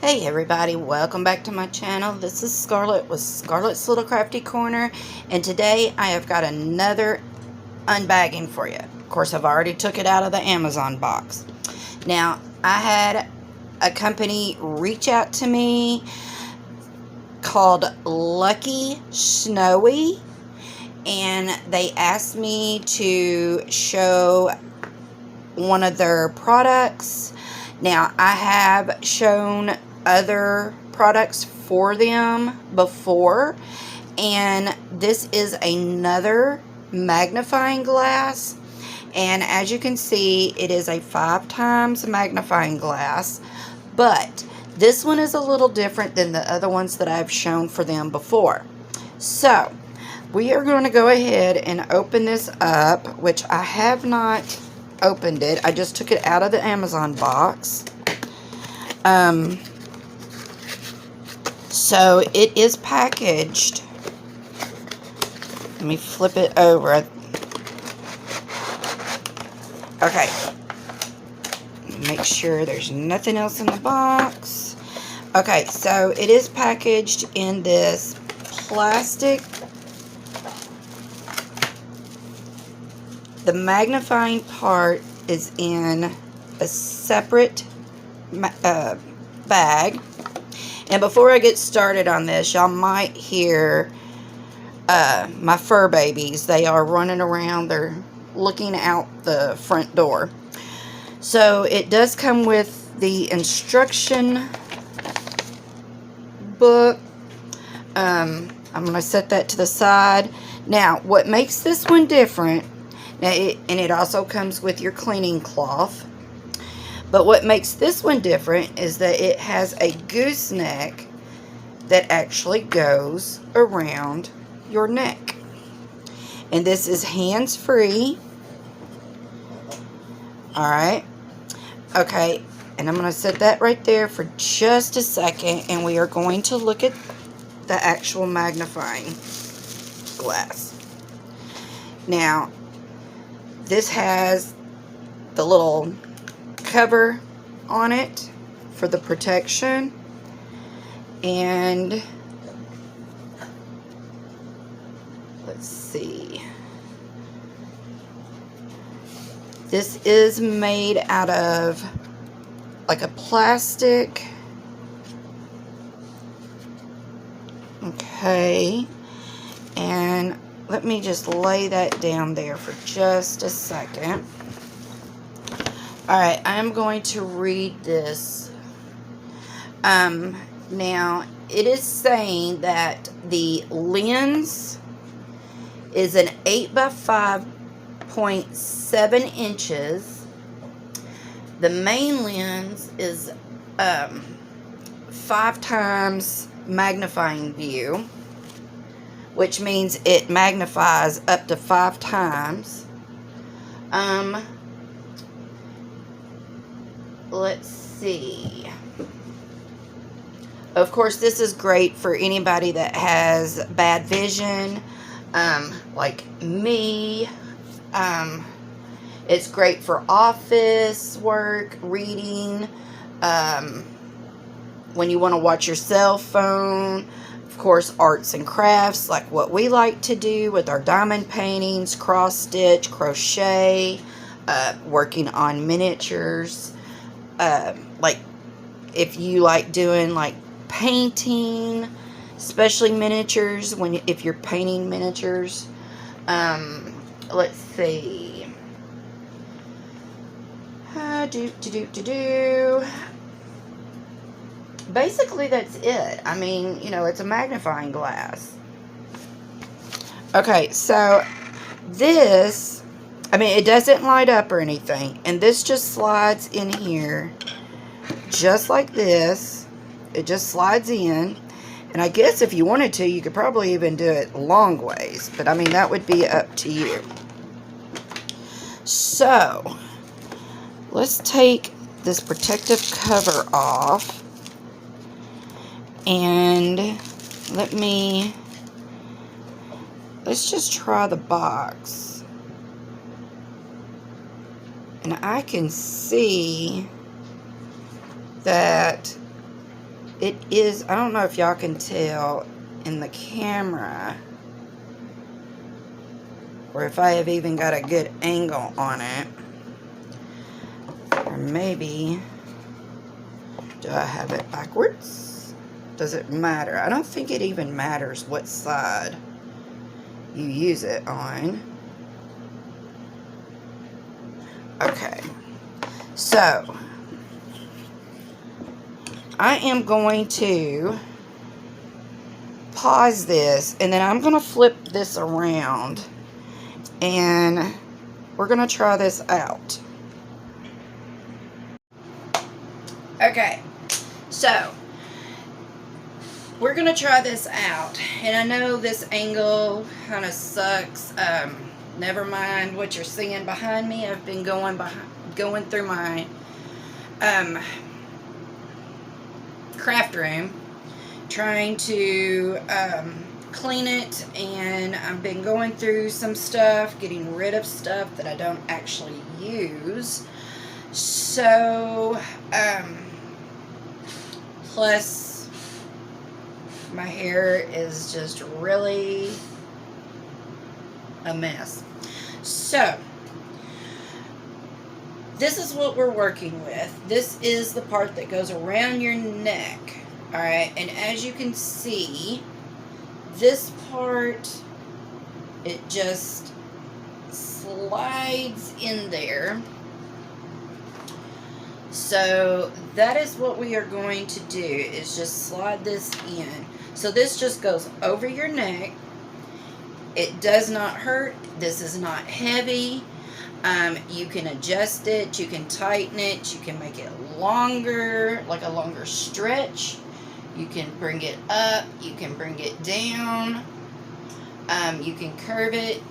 Hey everybody, welcome back to my channel. This is Scarlet with Scarlet's Little Crafty Corner, and today I have got another unbagging for you. Of course, I've already took it out of the Amazon box. Now, I had a company reach out to me called Lucky Snowy, and they asked me to show one of their products. Now, I have shown other products for them before, and this is another magnifying glass, and as you can see, it is a 5 times magnifying glass, but this one is a little different than the other ones that I've shown for them before. So we are going to go ahead and open this up, which I have not opened it. I just took it out of the Amazon box. So it is packaged. Let me flip it over. Okay. Make sure there's nothing else in the box. Okay, so it is packaged in this plastic. The magnifying part is in a separate bag. And before I get started on this, y'all might hear my fur babies. They are running around. They're looking out the front door. So it does come with the instruction book. I'm going to set that to the side. Now, what makes this one different, and it also comes with your cleaning cloth. But what makes this one different is that it has a gooseneck that actually goes around your neck. And this is hands-free. Alright. Okay. And I'm going to set that right there for just a second. And we are going to look at the actual magnifying glass. Now, this has the little cover on it for the protection, and let's see, this is made out of like a plastic. Okay, and let me just lay that down there for just a second. Alright, I'm going to read this. Now, it is saying that the lens is an 8 by 5.7 inches. The main lens is 5 times magnifying view, which means it magnifies up to 5 times. Let's see. Of course, this is great for anybody that has bad vision, like me. It's great for office work, reading, when you want to watch your cell phone. Of course, arts and crafts, like what we like to do with our diamond paintings, cross stitch, crochet, working on miniatures. Like if you like doing like painting, especially miniatures, if you're painting miniatures. Let's see. Basically, that's it. I mean, you know, it's a magnifying glass. Okay, so this, I mean, it doesn't light up or anything. And this just slides in here. Just like this. It just slides in. And I guess if you wanted to, you could probably even do it long ways. But, I mean, that would be up to you. So, let's take this protective cover off. And let's just try the box. And I can see that It is, I don't know if y'all can tell in the camera, or if I have even got a good angle on it. Or maybe, do I have it backwards? Does it matter? I don't think it even matters what side you use it on. Okay, so I am going to pause this, and then I'm going to flip this around, and we're going to try this out. Okay, so we're going to try this out, and I know this angle kind of sucks. Never mind what you're seeing behind me. I've been going through my craft room, trying to clean it, and I've been going through some stuff, getting rid of stuff that I don't actually use. So, plus my hair is just really a mess. So, this is what we're working with. This is the part that goes around your neck. Alright, and as you can see, this part, it just slides in there. So that is what we are going to do, is just slide this in. So this just goes over your neck. It does not hurt. This is not heavy. You can adjust it, you can tighten it, you can make it longer, like a longer stretch. You can bring it up, you can bring it down, you can curve it,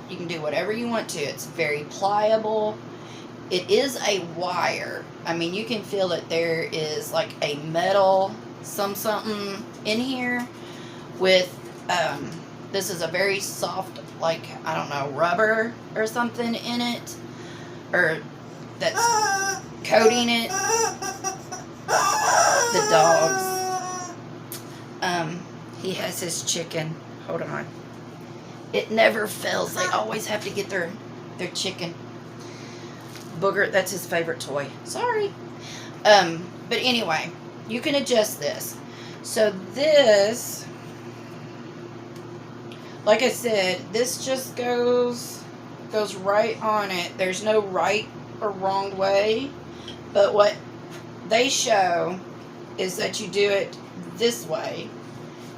you can do whatever you want to. It's very pliable. It is a wire. I mean, you can feel that there is like a metal something in here with, this is a very soft, like, I don't know, rubber or something in it, or that's coating it. The dogs. He has his chicken. Hold on. It never fails. They always have to get their chicken. Booger, that's his favorite toy. Sorry. But anyway, you can adjust this. So this, like I said, this just goes right on it. There's no right or wrong way. But what they show is that you do it this way.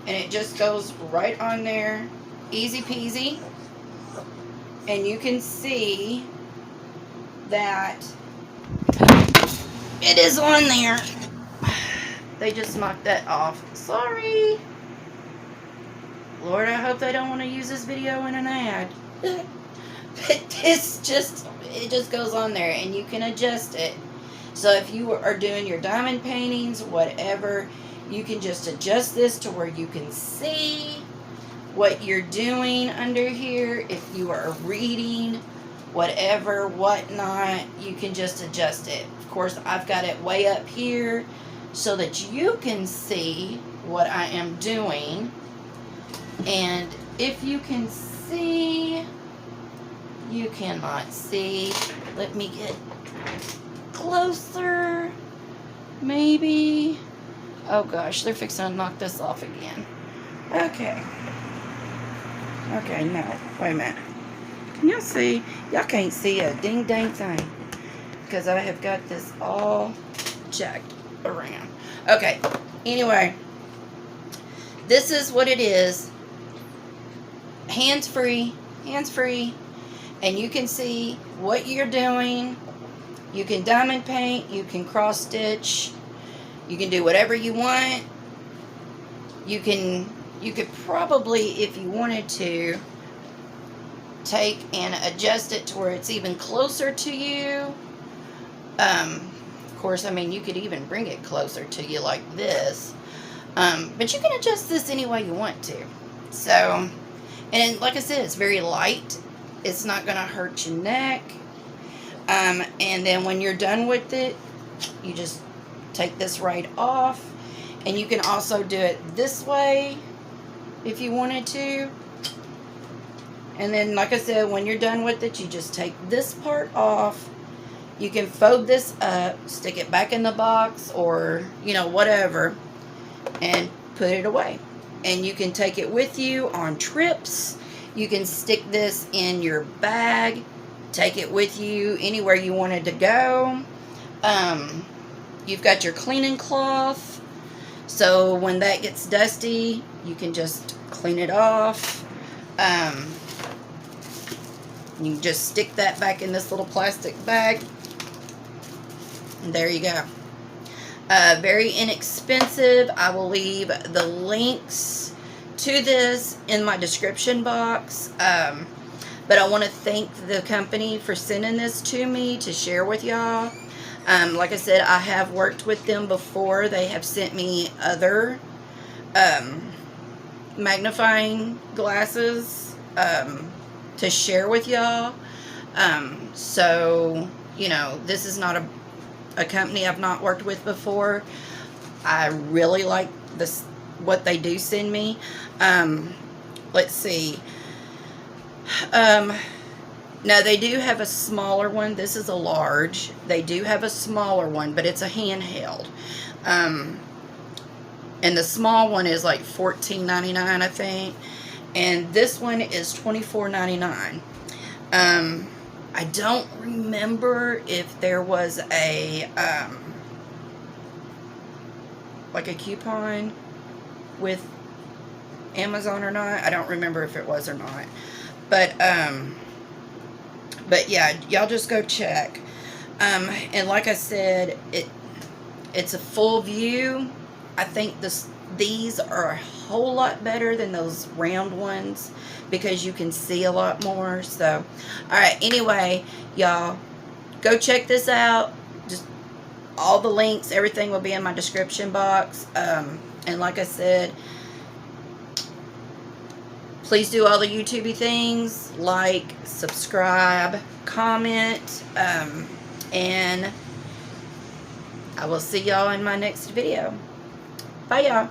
And it just goes right on there. Easy peasy. And you can see that it is on there. They just knocked that off. Sorry. Lord, I hope they don't want to use this video in an ad. But it just goes on there, and you can adjust it. So if you are doing your diamond paintings, whatever, you can just adjust this to where you can see what you're doing under here. If you are reading, whatever, whatnot, you can just adjust it. Of course, I've got it way up here so that you can see what I am doing. And if you can see, you cannot see. Let me get closer. Maybe. Oh gosh, they're fixing to knock this off again. Okay. Okay, no. Wait a minute. Can y'all see? Y'all can't see a ding dang thing, because I have got this all checked around. Okay. Anyway, this is what it is. Hands free. Hands free. And you can see what you're doing. You can diamond paint. You can cross stitch. You can do whatever you want. You could probably, if you wanted to, take and adjust it to where it's even closer to you. Of course, I mean, you could even bring it closer to you like this. But you can adjust this any way you want to. So, and like I said, it's very light. It's not going to hurt your neck. And then when you're done with it, you just take this right off. And you can also do it this way if you wanted to. And then, like I said, when you're done with it, you just take this part off. You can fold this up, stick it back in the box, or, you know, whatever, and put it away. And you can take it with you on trips. You can stick this in your bag, take it with you anywhere you wanted to go. You've got your cleaning cloth, so when that gets dusty, you can just clean it off. You can just stick that back in this little plastic bag. And there you go. Very inexpensive. I will leave the links to this in my description box. But I want to thank the company for sending this to me to share with y'all. Like I said, I have worked with them before. They have sent me other magnifying glasses to share with y'all. So, you know, this is not a company I've not worked with before. I really like this, what they do send me. Let's see. Now, they do have a smaller one. This is a large. They do have a smaller one, but it's a handheld. And the small one is like $14.99, I think. And this one is $24.99. I don't remember if there was a, like a coupon with Amazon or not. I don't remember if it was or not. But yeah, y'all just go check. And like I said, it's a full view. I think these are a whole lot better than those round ones because you can see a lot more. So, alright, anyway, y'all, go check this out. Just all the links, everything will be in my description box. And like I said, please do all the YouTubey things, like, subscribe, comment, and I will see y'all in my next video. Bye, y'all.